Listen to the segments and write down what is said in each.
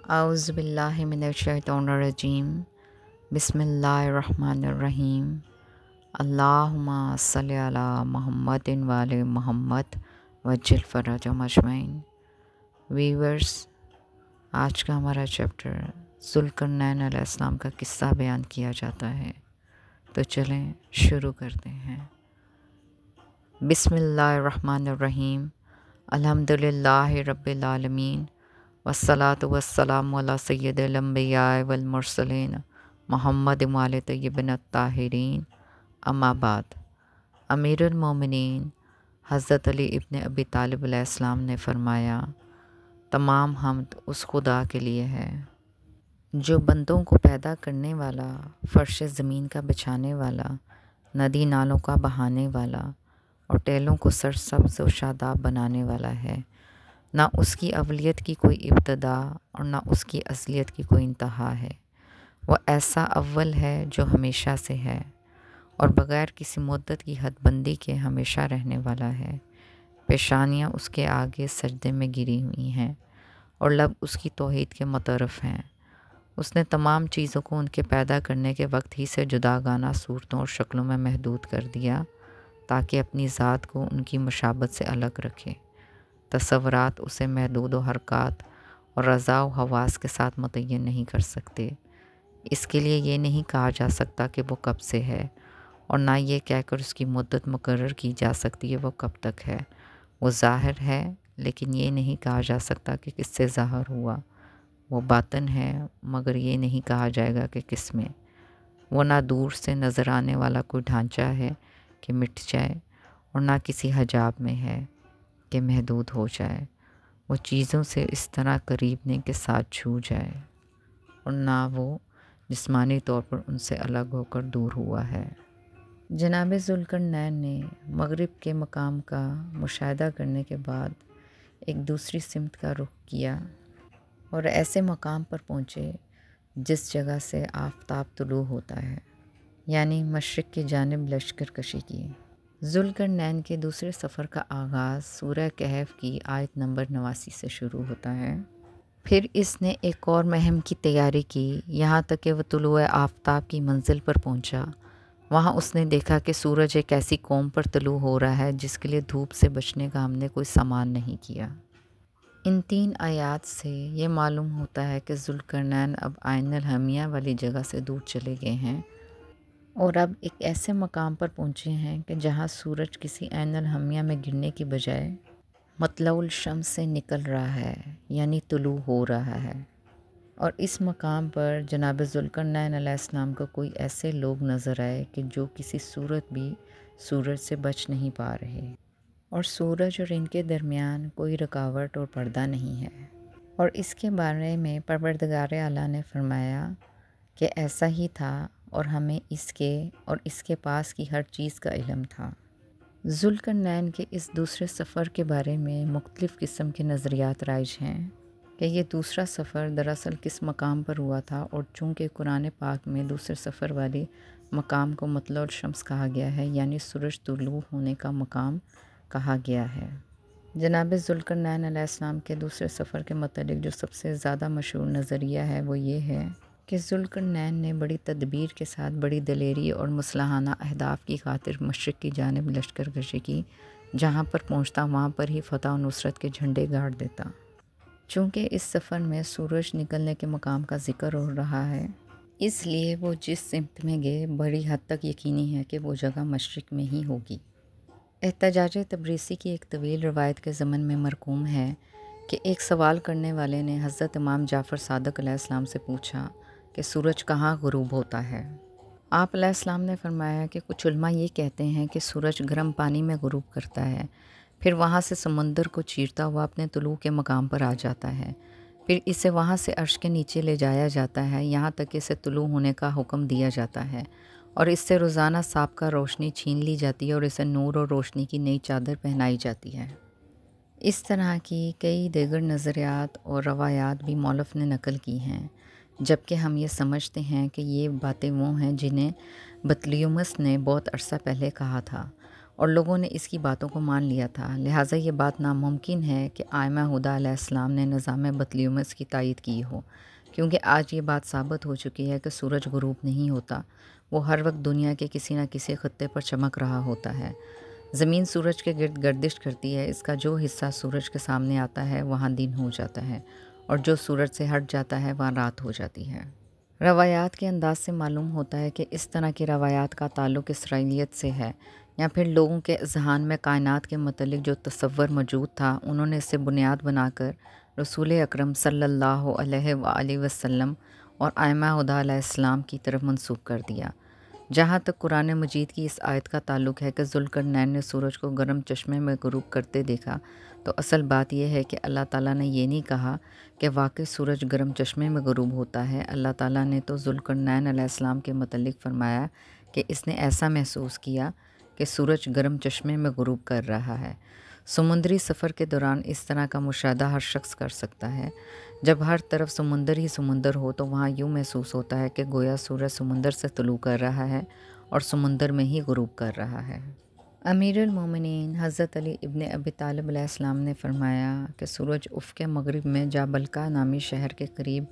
اعوذ باللہ من الشیطان الرجیم بسم اللہ الرحمن الرحیم اللہم صلی علی محمد وآل محمد وجل فرجہم اجمعین۔ ویورز، آج کا ہمارا چیپٹر ذوالقرنین علیہ السلام کا قصہ بیان کیا جاتا ہے، تو چلیں شروع کرتے ہیں۔ بسم اللہ الرحمن الرحیم، الحمدللہ رب العالمین، والصلاة والسلام علی سید الانبیاء والمرسلین محمد وآلہ طیبین الطاہرین، اما بعد۔ امیر المومنین حضرت علی ابن ابی طالب علیہ السلام نے فرمایا، تمام حمد اس خدا کے لیے ہے جو بندوں کو پیدا کرنے والا، فرش زمین کا بچھانے والا، ندی نالوں کا بہانے والا اور ٹیلوں کو سرسبز و شاداب بنانے والا ہے۔ نہ اس کی اولیت کی کوئی ابتدا اور نہ اس کی ازلیت کی کوئی انتہا ہے۔ وہ ایسا اول ہے جو ہمیشہ سے ہے اور بغیر کسی مدت کی حد بندی کے ہمیشہ رہنے والا ہے۔ پیشانیاں اس کے آگے سجدے میں گری ہوئی ہیں اور لب اس کی توحید کے متعارف ہیں۔ اس نے تمام چیزوں کو ان کے پیدا کرنے کے وقت ہی سے جداگانہ صورتوں اور شکلوں میں محدود کر دیا تاکہ اپنی ذات کو ان کی مشابہت سے الگ رکھے۔ تصورات اسے محدود و حرکات اور رضا و حواس کے ساتھ متعین نہیں کر سکتے۔ اس کے لیے یہ نہیں کہا جا سکتا کہ وہ کب سے ہے، اور نہ یہ کہہ کر اس کی مدت مقرر کی جا سکتی ہے وہ کب تک ہے۔ وہ ظاہر ہے لیکن یہ نہیں کہا جا سکتا کہ کس سے ظاہر ہوا۔ وہ باطن ہے مگر یہ نہیں کہا جائے گا کہ کس میں۔ وہ نہ دور سے نظر آنے والا کوئی ڈھانچہ ہے کہ مٹ جائے اور نہ کسی حجاب میں ہے کہ محدود ہو جائے۔ وہ چیزوں سے اس طرح قریبنے کے ساتھ چھو جائے اور نہ وہ جسمانی طور پر ان سے الگ ہو کر دور ہوا ہے۔ جناب ذوالقرنین نے مغرب کے مقام کا مشاہدہ کرنے کے بعد ایک دوسری سمت کا رخ کیا اور ایسے مقام پر پہنچے جس جگہ سے آفتاب طلوع ہوتا ہے، یعنی مشرق کی جانب لشکر کشی کی۔ ذوالقرنین کے دوسرے سفر کا آغاز سورہ کہف کی آیت نمبر 89 سے شروع ہوتا ہے۔ پھر اس نے ایک اور مہم کی تیاری کی، یہاں تک کہ وہ طلوع آفتاب کی منزل پر پہنچا۔ وہاں اس نے دیکھا کہ سورج ایک ایسی قوم پر طلوع ہو رہا ہے جس کے لیے دھوپ سے بچنے کا ہم نے کوئی سامان نہیں کیا۔ ان 3 آیات سے یہ معلوم ہوتا ہے کہ ذوالقرنین اب عین الحمیہ والی جگہ سے دور چلے گئے ہیں اور اب ایک ایسے مقام پر پہنچے ہیں کہ جہاں سورج کسی عین الحمیہ میں گرنے کی بجائے مطلع الشمس سے نکل رہا ہے، یعنی طلوع ہو رہا ہے۔ اور اس مقام پر جناب ذوالقرنین علیہ السلام کو کوئی ایسے لوگ نظر آئے کہ جو کسی صورت بھی سورج سے بچ نہیں پا رہے، اور سورج اور ان کے درمیان کوئی رکاوٹ اور پردہ نہیں ہے۔ اور اس کے بارے میں پروردگار اعلیٰ نے فرمایا کہ ایسا ہی تھا اور ہمیں اس کے اور اس کے پاس کی ہر چیز کا علم تھا۔ ذوالقرنین کے اس دوسرے سفر کے بارے میں مختلف قسم کے نظریات رائج ہیں کہ یہ دوسرا سفر دراصل کس مقام پر ہوا تھا، اور چونکہ قرآن پاک میں دوسرے سفر والی مقام کو مطلع الشمس کہا گیا ہے، یعنی سورج طلوع ہونے کا مقام کہا گیا ہے۔ جناب ذوالقرنین علیہ السلام کے دوسرے سفر کے متعلق جو سب سے زیادہ مشہور نظریہ ہے وہ یہ ہے کہ ذوالقرنین نے بڑی تدبیر کے ساتھ بڑی دلیری اور مصلحانہ اہداف کی خاطر مشرق کی جانب لشکر کشی کی۔ جہاں پر پہنچتا وہاں پر ہی فتح و نصرت کے جھنڈے گاڑ دیتا۔ چونکہ اس سفر میں سورج نکلنے کے مقام کا ذکر ہو رہا ہے، اس لیے وہ جس سمت میں گئے بڑی حد تک یقینی ہے کہ وہ جگہ مشرق میں ہی ہوگی۔ احتجاج تبریسی کی ایک طویل روایت کے ضمن میں مرقوم ہے کہ ایک سوال کرنے والے نے حضرت امام جعفر صادق علیہ السلام سے پوچھا کہ سورج کہاں غروب ہوتا ہے؟ آپ علیہ السلام نے فرمایا کہ کچھ علماء یہ کہتے ہیں کہ سورج گرم پانی میں غروب کرتا ہے، پھر وہاں سے سمندر کو چیرتا ہوا اپنے طلوع کے مقام پر آ جاتا ہے، پھر اسے وہاں سے عرش کے نیچے لے جایا جاتا ہے یہاں تک کہ اسے طلوع ہونے کا حکم دیا جاتا ہے، اور اس سے روزانہ سابقہ روشنی چھین لی جاتی ہے اور اسے نور اور روشنی کی نئی چادر پہنائی جاتی ہے۔ اس طرح کی کئی دیگر نظریات اور روایات بھی مولف نے نقل کی ہیں، جبکہ ہم یہ سمجھتے ہیں کہ یہ باتیں وہ ہیں جنہیں بطلیموس نے بہت عرصہ پہلے کہا تھا، اور لوگوں نے اس کی باتوں کو مان لیا تھا، لہٰذا یہ بات ناممکن ہے کہ آئمہ ہدیٰ علیہ السلام نے نظام بطلیموس کی تائید کی ہو، کیونکہ آج یہ بات ثابت ہو چکی ہے کہ سورج غروب نہیں ہوتا، وہ ہر وقت دنیا کے کسی نہ کسی خطے پر چمک رہا ہوتا ہے۔ زمین سورج کے گرد گردش کرتی ہے، اس کا جو حصہ سورج کے سامنے آتا ہے وہاں دن ہو جاتا ہے، اور جو سورج سے ہٹ جاتا ہے وہاں رات ہو جاتی ہے۔ روایات کے انداز سے معلوم ہوتا ہے کہ اس طرح کی روایات کا تعلق اسرائیلیت سے ہے، یا پھر لوگوں کے اذہان میں کائنات کے متعلق جو تصور موجود تھا انہوں نے اسے بنیاد بنا کر رسول اکرم صلی اللہ علیہ وآلہ وسلم اور آئمہ ہدیٰ علیہ السلام کی طرف منسوب کر دیا۔ جہاں تک قرآن مجید کی اس آیت کا تعلق ہے کہ ذوالقرنین نے سورج کو گرم چشمے میں غروب کرتے دیکھا، تو اصل بات یہ ہے کہ اللہ تعالیٰ نے یہ نہیں کہا کہ واقعی سورج گرم چشمے میں غروب ہوتا ہے۔ اللہ تعالیٰ نے تو ذوالقرنین علیہ السلام کے متعلق فرمایا کہ اس نے ایسا محسوس کیا کہ سورج گرم چشمے میں غروب کر رہا ہے۔ سمندری سفر کے دوران اس طرح کا مشاہدہ ہر شخص کر سکتا ہے۔ جب ہر طرف سمندر ہی سمندر ہو تو وہاں یوں محسوس ہوتا ہے کہ گویا سورج سمندر سے طلوع کر رہا ہے اور سمندر میں ہی غروب کر رہا ہے۔ امیر المومنین حضرت علی ابن ابی طالب علیہ السلام نے فرمایا کہ سورج افق مغرب میں جابلکا نامی شہر کے قریب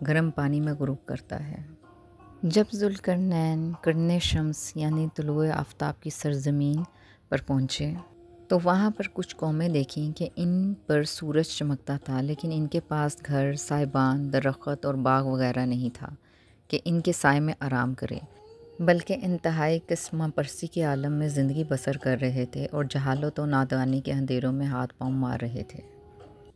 گرم پانی میں غروب کرتا ہے۔ جب ذوالقرنین قرن شمس یعنی طلوع آفتاب کی سرزمین پر پہنچے تو وہاں پر کچھ قومیں دیکھیں کہ ان پر سورج چمکتا تھا، لیکن ان کے پاس گھر، سائبان، درخت اور باغ وغیرہ نہیں تھا کہ ان کے سائے میں آرام کرے، بلکہ انتہائی قسمہ پرسی کے عالم میں زندگی بسر کر رہے تھے اور جہالت و نادانی کے اندھیروں میں ہاتھ پاؤں مار رہے تھے۔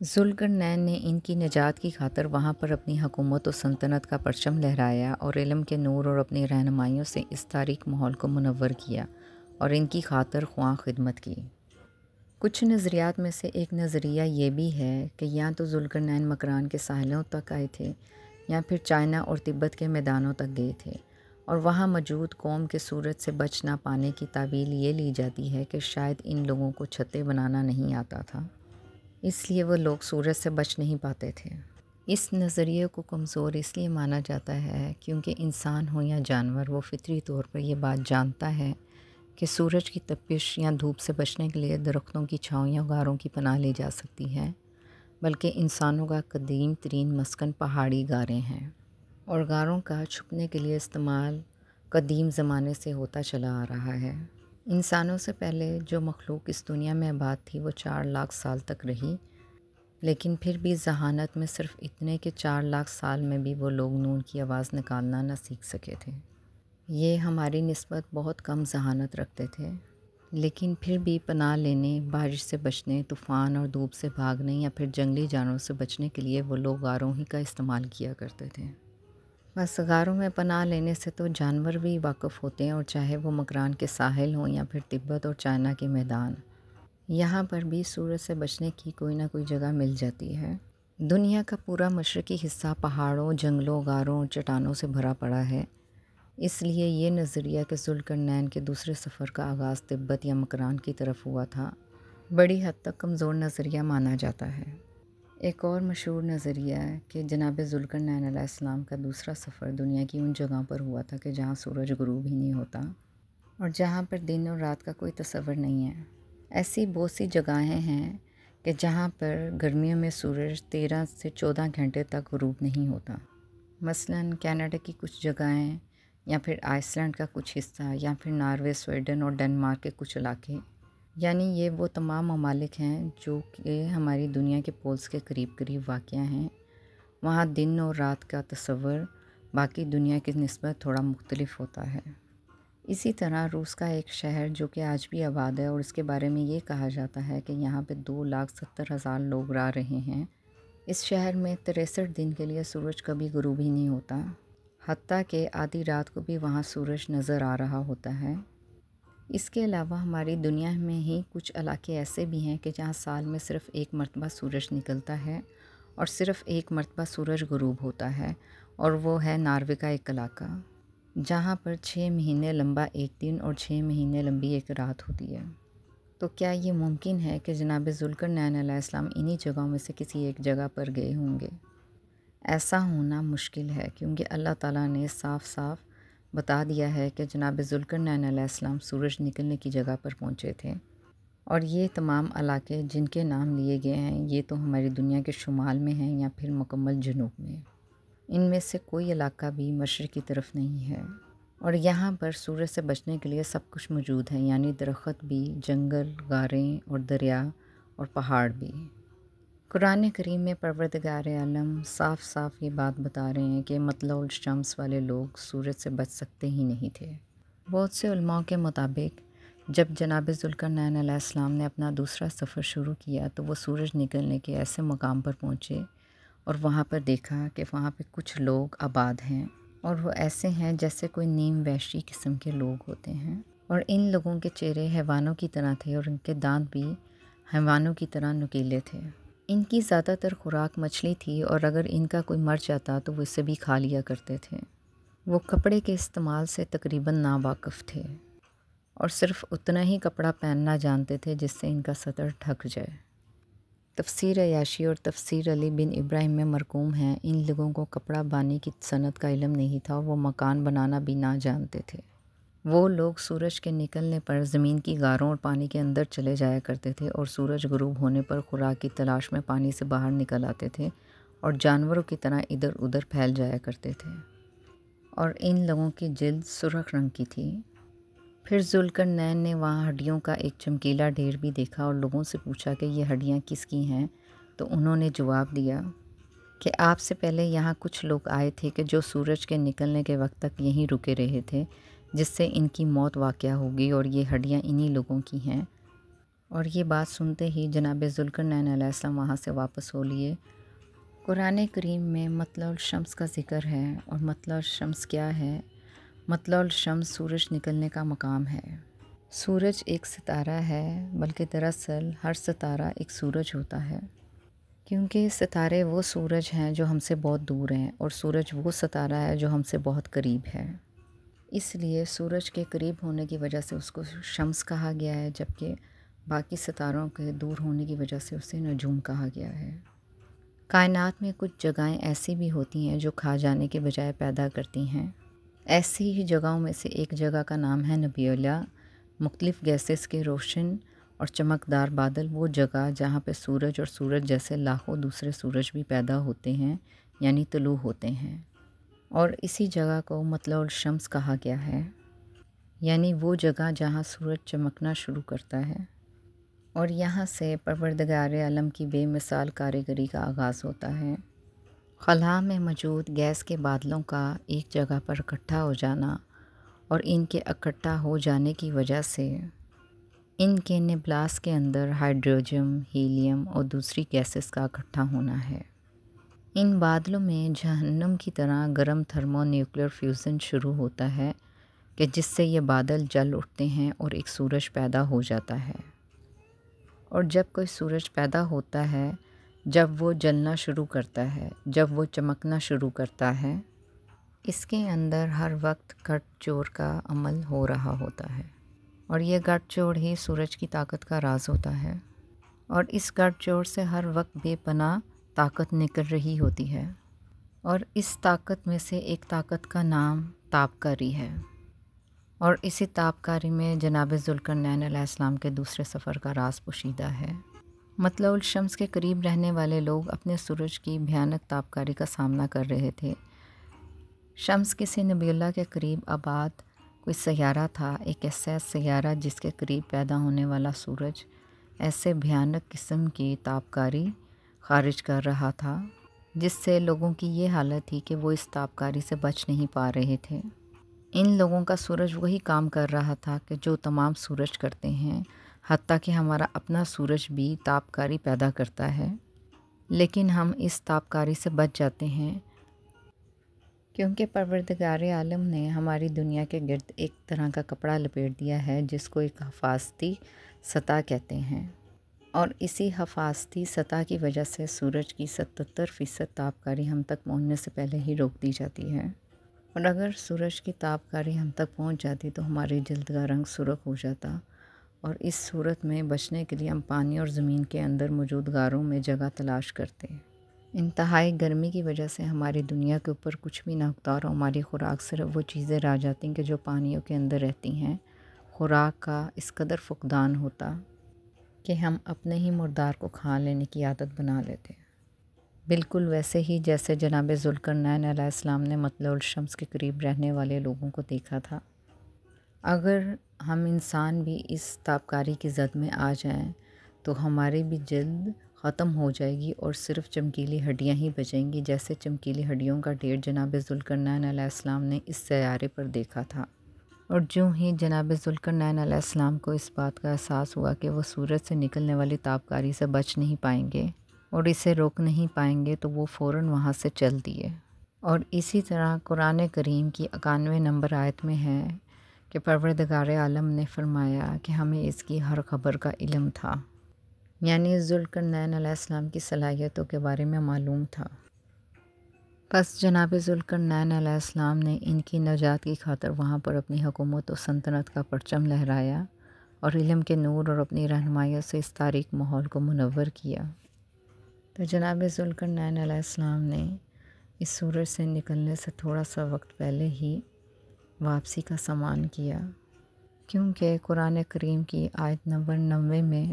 ذوالقرنین نے ان کی نجات کی خاطر وہاں پر اپنی حکومت و سلطنت کا پرچم لہرایا اور علم کے نور اور اپنی رہنمائیوں سے اس تاریک ماحول کو منور کیا اور ان کی خاطر خواہ خدمت کی۔ کچھ نظریات میں سے ایک نظریہ یہ بھی ہے کہ یا تو ذوالقرنین مکران کے ساحلوں تک آئے تھے یا پھر چائنا اور تبت کے میدانوں تک گئے تھے، اور وہاں موجود قوم کے سورج سے بچ نہ پانے کی تعویل یہ لی جاتی ہے کہ شاید ان لوگوں کو چھتیں بنانا نہیں آتا تھا، اس لیے وہ لوگ سورج سے بچ نہیں پاتے تھے۔ اس نظریے کو کمزور اس لیے مانا جاتا ہے کیونکہ انسان ہو یا جانور وہ فطری طور پر یہ بات جانتا ہے کہ سورج کی تپش یا دھوپ سے بچنے کے لیے درختوں کی چھاؤں یا غاروں کی پناہ لی جا سکتی ہے، بلکہ انسانوں کا قدیم ترین مسکن پہاڑی غاریں ہیں، اور غاروں کا چھپنے کے لیے استعمال قدیم زمانے سے ہوتا چلا آ رہا ہے۔ انسانوں سے پہلے جو مخلوق اس دنیا میں آباد تھی وہ 4 لاکھ سال تک رہی، لیکن پھر بھی ذہانت میں صرف اتنے کہ 4 لاکھ سال میں بھی وہ لوگ نون کی آواز نکالنا نہ سیکھ سکے تھے۔ یہ ہماری نسبت بہت کم ذہانت رکھتے تھے، لیکن پھر بھی پناہ لینے، بارش سے بچنے، طوفان اور دھوپ سے بھاگنے یا پھر جنگلی جانوروں سے بچنے کے لیے وہ لوگ غاروں ہی کا استعمال کیا کرتے تھے۔ بس غاروں میں پناہ لینے سے تو جانور بھی واقف ہوتے ہیں، اور چاہے وہ مکران کے ساحل ہوں یا پھر تبت اور چائنا کے میدان، یہاں پر بھی سورج سے بچنے کی کوئی نہ کوئی جگہ مل جاتی ہے۔ دنیا کا پورا مشرقی حصہ پہاڑوں، جنگلوں، غاروں اور چٹانوں سے بھرا پڑا ہے، اس لیے یہ نظریہ کہ ذوالقرنین کے دوسرے سفر کا آغاز تبت یا مکران کی طرف ہوا تھا بڑی حد تک کمزور نظریہ مانا جاتا ہے۔ ایک اور مشہور نظریہ ہے کہ جناب ذوالقرنین علیہ السلام کا دوسرا سفر دنیا کی ان جگہوں پر ہوا تھا کہ جہاں سورج غروب ہی نہیں ہوتا اور جہاں پر دن اور رات کا کوئی تصور نہیں ہے۔ ایسی بہت سی جگہیں ہیں کہ جہاں پر گرمیوں میں سورج 13 سے 14 گھنٹے تک غروب نہیں ہوتا، مثلاً کینیڈا کی کچھ جگہیں، یا پھر آئس لینڈ کا کچھ حصہ، یا پھر ناروے، سویڈن اور ڈنمارک کے کچھ علاقے، یعنی یہ وہ تمام ممالک ہیں جو کہ ہماری دنیا کے پولز کے قریب قریب واقع ہیں۔ وہاں دن اور رات کا تصور باقی دنیا کی نسبت تھوڑا مختلف ہوتا ہے۔ اسی طرح روس کا ایک شہر جو کہ آج بھی آباد ہے اور اس کے بارے میں یہ کہا جاتا ہے کہ یہاں پہ 2,70,000 لوگ رہ رہے ہیں، اس شہر میں 63 دن کے لیے سورج کبھی غروب ہی نہیں ہوتا، حتیٰ کہ آدھی رات کو بھی وہاں سورج نظر آ رہا ہوتا ہے۔ اس کے علاوہ ہماری دنیا میں ہی کچھ علاقے ایسے بھی ہیں کہ جہاں سال میں صرف ایک مرتبہ سورج نکلتا ہے اور صرف ایک مرتبہ سورج غروب ہوتا ہے، اور وہ ہے ناروے کا ایک علاقہ جہاں پر 6 مہینے لمبا ایک دن اور 6 مہینے لمبی ایک رات ہوتی ہے۔ تو کیا یہ ممکن ہے کہ جناب ذوالقرنین علیہ السلام انہی جگہوں میں سے کسی ایک جگہ پر گئے ہوں گے؟ ایسا ہونا مشکل ہے کیونکہ اللہ تعالیٰ نے صاف صاف بتا دیا ہے کہ جناب ذوالقرنین علیہ السلام سورج نکلنے کی جگہ پر پہنچے تھے، اور یہ تمام علاقے جن کے نام لیے گئے ہیں یہ تو ہماری دنیا کے شمال میں ہیں یا پھر مکمل جنوب میں۔ ان میں سے کوئی علاقہ بھی مشرق کی طرف نہیں ہے، اور یہاں پر سورج سے بچنے کے لیے سب کچھ موجود ہے، یعنی درخت بھی، جنگل، غاریں اور دریا اور پہاڑ بھی۔ قرآن کریم میں پروردگار عالم صاف صاف یہ بات بتا رہے ہیں کہ مطلع الشمس والے لوگ سورج سے بچ سکتے ہی نہیں تھے۔ بہت سے علماء کے مطابق جب جناب ذوالقرنین علیہ السلام نے اپنا دوسرا سفر شروع کیا تو وہ سورج نکلنے کے ایسے مقام پر پہنچے اور وہاں پر دیکھا کہ وہاں پہ کچھ لوگ آباد ہیں، اور وہ ایسے ہیں جیسے کوئی نیم وحشی قسم کے لوگ ہوتے ہیں، اور ان لوگوں کے چہرے حیوانوں کی طرح تھے اور ان کے دانت بھی حیوانوں کی طرح نکیلے تھے۔ ان کی زیادہ تر خوراک مچھلی تھی، اور اگر ان کا کوئی مر جاتا تو وہ اسے بھی کھا لیا کرتے تھے۔ وہ کپڑے کے استعمال سے تقریباً ناواقف تھے، اور صرف اتنا ہی کپڑا پہننا جانتے تھے جس سے ان کا سطر ڈھک جائے۔ تفسیر عیاشی اور تفسیر علی بن ابراہیم میں مرقوم ہیں، ان لوگوں کو کپڑا بانی کی صنعت کا علم نہیں تھا، اور وہ مکان بنانا بھی نہ جانتے تھے۔ وہ لوگ سورج کے نکلنے پر زمین کی غاروں اور پانی کے اندر چلے جایا کرتے تھے، اور سورج غروب ہونے پر خوراک کی تلاش میں پانی سے باہر نکل آتے تھے اور جانوروں کی طرح ادھر ادھر پھیل جایا کرتے تھے، اور ان لوگوں کی جلد سرخ رنگ کی تھی۔ پھر ذوالقرنین نے وہاں ہڈیوں کا ایک چمکیلا ڈھیر بھی دیکھا اور لوگوں سے پوچھا کہ یہ ہڈیاں کس کی ہیں، تو انہوں نے جواب دیا کہ آپ سے پہلے یہاں کچھ لوگ آئے تھے کہ جو سورج کے نکلنے کے وقت تک یہیں رکے رہے تھے، جس سے ان کی موت واقع ہوگی، اور یہ ہڈیاں انہی لوگوں کی ہیں۔ اور یہ بات سنتے ہی جناب ذوالقرنین علیہ السلام وہاں سے واپس ہو لیے۔ قرآن کریم میں مطلع الشمس کا ذکر ہے، اور مطلع الشمس کیا ہے؟ مطلع الشمس سورج نکلنے کا مقام ہے۔ سورج ایک ستارہ ہے، بلکہ دراصل ہر ستارہ ایک سورج ہوتا ہے، کیونکہ ستارے وہ سورج ہیں جو ہم سے بہت دور ہیں، اور سورج وہ ستارہ ہے جو ہم سے بہت قریب ہے۔ اس لیے سورج کے قریب ہونے کی وجہ سے اس کو شمس کہا گیا ہے، جبکہ باقی ستاروں کے دور ہونے کی وجہ سے اسے نجوم کہا گیا ہے۔ کائنات میں کچھ جگہیں ایسی بھی ہوتی ہیں جو کھا جانے کے بجائے پیدا کرتی ہیں۔ ایسی ہی جگہوں میں سے ایک جگہ کا نام ہے نبیولا۔ مختلف گیسز کے روشن اور چمکدار بادل، وہ جگہ جہاں پہ سورج اور سورج جیسے لاکھوں دوسرے سورج بھی پیدا ہوتے ہیں، یعنی طلوع ہوتے ہیں، اور اسی جگہ کو مطلع الشمس کہا گیا ہے، یعنی وہ جگہ جہاں سورج چمکنا شروع کرتا ہے، اور یہاں سے پروردگار عالم کی بے مثال کاریگری کا آغاز ہوتا ہے۔ خلا میں موجود گیس کے بادلوں کا ایک جگہ پر اکٹھا ہو جانا، اور ان کے اکٹھا ہو جانے کی وجہ سے ان کے نیبلاس کے اندر ہائیڈروجن، ہیلیم اور دوسری گیسز کا اکٹھا ہونا ہے۔ ان بادلوں میں جہنم کی طرح گرم تھرمو نیوکلیئر فیوژن شروع ہوتا ہے، کہ جس سے یہ بادل جل اٹھتے ہیں اور ایک سورج پیدا ہو جاتا ہے۔ اور جب کوئی سورج پیدا ہوتا ہے، جب وہ جلنا شروع کرتا ہے، جب وہ چمکنا شروع کرتا ہے، اس کے اندر ہر وقت گٹھ جوڑ کا عمل ہو رہا ہوتا ہے، اور یہ گٹھ جوڑ ہی سورج کی طاقت کا راز ہوتا ہے، اور اس گٹھ جوڑ سے ہر وقت بے پناہ طاقت نکل رہی ہوتی ہے، اور اس طاقت میں سے ایک طاقت کا نام تابکاری ہے، اور اسی تابکاری میں جناب ذوالقرنین علیہ السلام کے دوسرے سفر کا راز پوشیدہ ہے۔ مطلع الشمس کے قریب رہنے والے لوگ اپنے سورج کی بھیانک تابکاری کا سامنا کر رہے تھے۔ شمس کسی نبیولا کے قریب آباد کوئی سیارہ تھا، ایک ایسا سیارہ جس کے قریب پیدا ہونے والا سورج ایسے بھیانک قسم کی تابکاری خارج کر رہا تھا، جس سے لوگوں کی یہ حالت تھی کہ وہ اس تابکاری سے بچ نہیں پا رہے تھے۔ ان لوگوں کا سورج وہی کام کر رہا تھا کہ جو تمام سورج کرتے ہیں، حتیٰ کہ ہمارا اپنا سورج بھی تابکاری پیدا کرتا ہے، لیکن ہم اس تابکاری سے بچ جاتے ہیں، کیونکہ پروردگار عالم نے ہماری دنیا کے گرد ایک طرح کا کپڑا لپیٹ دیا ہے جس کو ایک حفاظتی سطح کہتے ہیں، اور اسی حفاظتی سطح کی وجہ سے سورج کی 77% تابکاری ہم تک پہنچنے سے پہلے ہی روک دی جاتی ہے، اور اگر سورج کی تابکاری ہم تک پہنچ جاتی تو ہماری جلد کا رنگ سرخ ہو جاتا، اور اس صورت میں بچنے کے لیے ہم پانی اور زمین کے اندر موجود غاروں میں جگہ تلاش کرتے۔ انتہائی گرمی کی وجہ سے ہماری دنیا کے اوپر کچھ بھی نہ اگتا اور ہماری خوراک صرف وہ چیزیں رہ جاتی ہیں کہ جو پانیوں کے اندر رہتی ہیں۔ خوراک کا اس قدر فقدان ہوتا کہ ہم اپنے ہی مردار کو کھا لینے کی عادت بنا لیتے ہیں۔ بالکل ویسے ہی جیسے جناب ذوالقرنین علیہ السلام نے مطلع الشمس کے قریب رہنے والے لوگوں کو دیکھا تھا۔ اگر ہم انسان بھی اس تابکاری کی زد میں آ جائیں تو ہماری بھی جلد ختم ہو جائے گی اور صرف چمکیلی ہڈیاں ہی بچیں گی، جیسے چمکیلی ہڈیوں کا ڈھیر جناب ذوالقرنین علیہ السلام نے اس سیارے پر دیکھا تھا۔ اور جو ہی جناب ذوالقرنین علیہ السلام کو اس بات کا احساس ہوا کہ وہ سورج سے نکلنے والی تابکاری سے بچ نہیں پائیں گے اور اسے روک نہیں پائیں گے تو وہ فوراً وہاں سے چل دیے۔ اور اسی طرح قرآن کریم کی 91 نمبر آیت میں ہے کہ پروردگار عالم نے فرمایا کہ ہمیں اس کی ہر خبر کا علم تھا، یعنی ذوالقرنین علیہ السلام کی صلاحیتوں کے بارے میں معلوم تھا۔ بس جناب ذوالقرنین علیہ السلام نے ان کی نجات کی خاطر وہاں پر اپنی حکومت و سلطنت کا پرچم لہرایا اور علم کے نور اور اپنی رہنمائیوں سے اس تاریک ماحول کو منور کیا۔ تو جناب ذوالقرنین علیہ السلام نے اس سورج سے نکلنے سے تھوڑا سا وقت پہلے ہی واپسی کا سامان کیا، کیونکہ قرآن کریم کی آیت نمبر 90 میں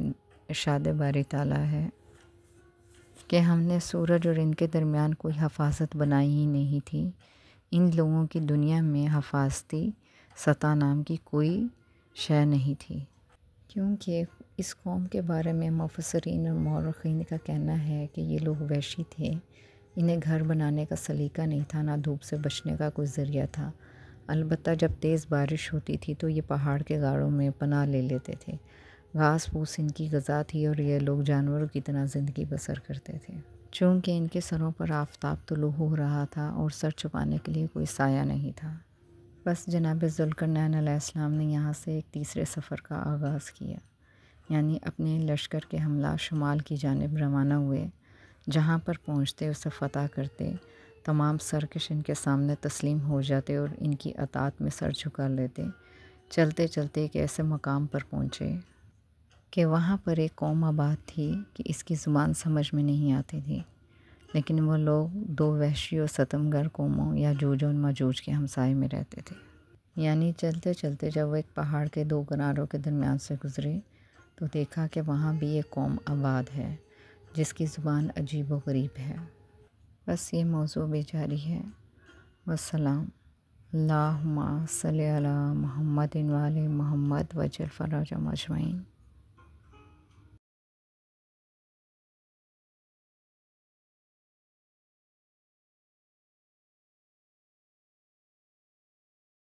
ارشاد باری تعالیٰ ہے کہ ہم نے سورج اور ان کے درمیان کوئی حفاظت بنائی ہی نہیں تھی۔ ان لوگوں کی دنیا میں حفاظتی سطح نام کی کوئی شے نہیں تھی، کیونکہ اس قوم کے بارے میں مفسرین اور مورخین کا کہنا ہے کہ یہ لوگ وحشی تھے، انہیں گھر بنانے کا سلیقہ نہیں تھا، نہ دھوپ سے بچنے کا کوئی ذریعہ تھا۔ البتہ جب تیز بارش ہوتی تھی تو یہ پہاڑ کے غاروں میں پناہ لے لیتے تھے۔ گھاس پھوس ان کی غذا تھی اور یہ لوگ جانوروں کی طرح زندگی بسر کرتے تھے۔ چونکہ ان کے سروں پر آفتاب طلوع ہو رہا تھا اور سر چھپانے کے لیے کوئی سایہ نہیں تھا۔ بس جناب ذوالقرنین علیہ السلام نے یہاں سے ایک تیسرے سفر کا آغاز کیا، یعنی اپنے لشکر کے حملہ شمال کی جانب روانہ ہوئے۔ جہاں پر پہنچتے اسے فتح کرتے، تمام سرکش ان کے سامنے تسلیم ہو جاتے اور ان کی اطاعت میں سر جھکا لیتے۔ چلتے چلتے ایک ایسے مقام پر پہنچے کہ وہاں پر ایک قوم آباد تھی کہ اس کی زبان سمجھ میں نہیں آتی تھی، لیکن وہ لوگ دو وحشی و ستمگر قوموں یاجوج اور ماجوج کے ہمسائے میں رہتے تھے۔ یعنی چلتے چلتے جب وہ ایک پہاڑ کے دو کناروں کے درمیان سے گزرے تو دیکھا کہ وہاں بھی ایک قوم آباد ہے جس کی زبان عجیب و غریب ہے۔ بس یہ موضوع بھی جاری ہے۔ والسلام۔ اللہم صلی علی محمد و آل محمد وجل فرجہم اجمعین۔